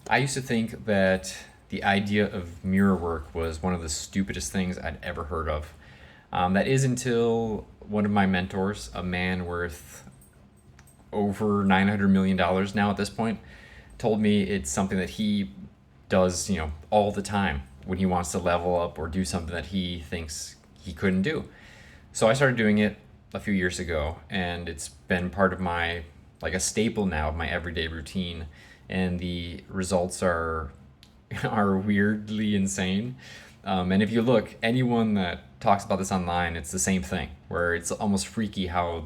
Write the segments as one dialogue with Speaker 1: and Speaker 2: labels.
Speaker 1: I used to think that the idea of mirror work was one of the stupidest things I'd ever heard of. That is until one of my mentors, a man worth over $900 million now at this point, told me it's something that he does, all the time when he wants to level up or do something that he thinks he couldn't do. So I started doing it a few years ago, and it's been part of my, like, a staple now of my everyday routine, and the results are are weirdly insane. And if you look, anyone that talks about this online, it's the same thing, where it's almost freaky how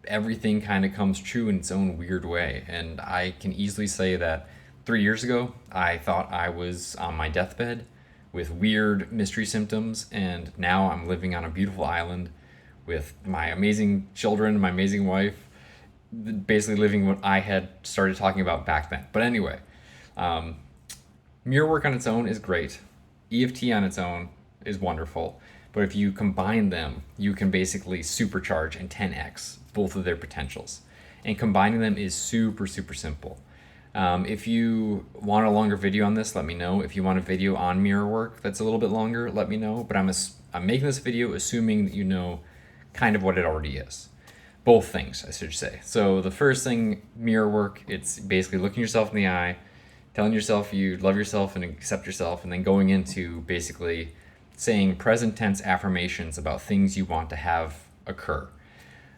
Speaker 1: everything kind of comes true in its own weird way. And I can easily say that 3 years ago, I thought I was on my deathbed with weird mystery symptoms, and now I'm living on a beautiful island with my amazing children, my amazing wife, basically living what I had started talking about back then. But anyway, um, mirror work on its own is great. EFT on its own is wonderful. But if you combine them, you can basically supercharge and 10x both of their potentials. And combining them is super, super simple. If you want a longer video on this, let me know. If you want a video on mirror work that's a little bit longer, let me know. But I'm making this video assuming that you know kind of what it already is. Both things, I should say. So the first thing, mirror work, it's basically looking yourself in the eye, telling yourself you love yourself and accept yourself, and then going into basically saying present tense affirmations about things you want to have occur.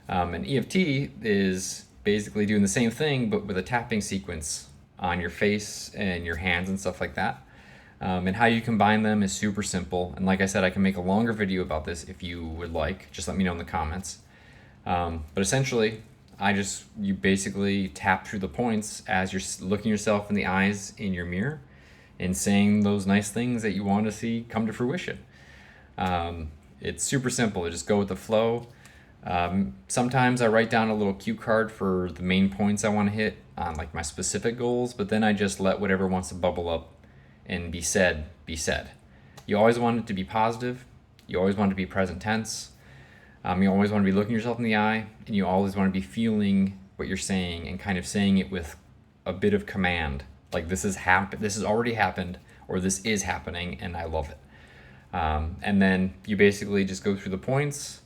Speaker 1: And EFT is basically doing the same thing, but with a tapping sequence on your face and your hands and stuff like that. And how you combine them is super simple. And like I said, I can make a longer video about this if you would like. Just let me know in the comments. But essentially, you basically tap through the points as you're looking yourself in the eyes in your mirror and saying those nice things that you want to see come to fruition. It's super simple. Just go with the flow. Sometimes I write down a little cue card for the main points I want to hit on, like, my specific goals, but then I just let whatever wants to bubble up and be said, be said. You always want it to be positive. You always want it to be present tense. You always want to be looking yourself in the eye, and you always want to be feeling what you're saying and kind of saying it with a bit of command. Like, this has already happened, or this is happening, and I love it. And then you basically just go through the points,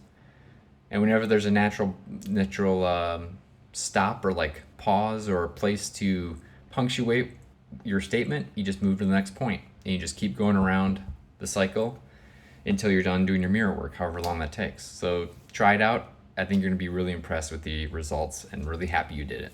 Speaker 1: and whenever there's a natural stop or like pause or place to punctuate your statement, you just move to the next point, and you just keep going around the cycle until you're done doing your mirror work, however long that takes. So try it out. I think you're going to be really impressed with the results and really happy you did it.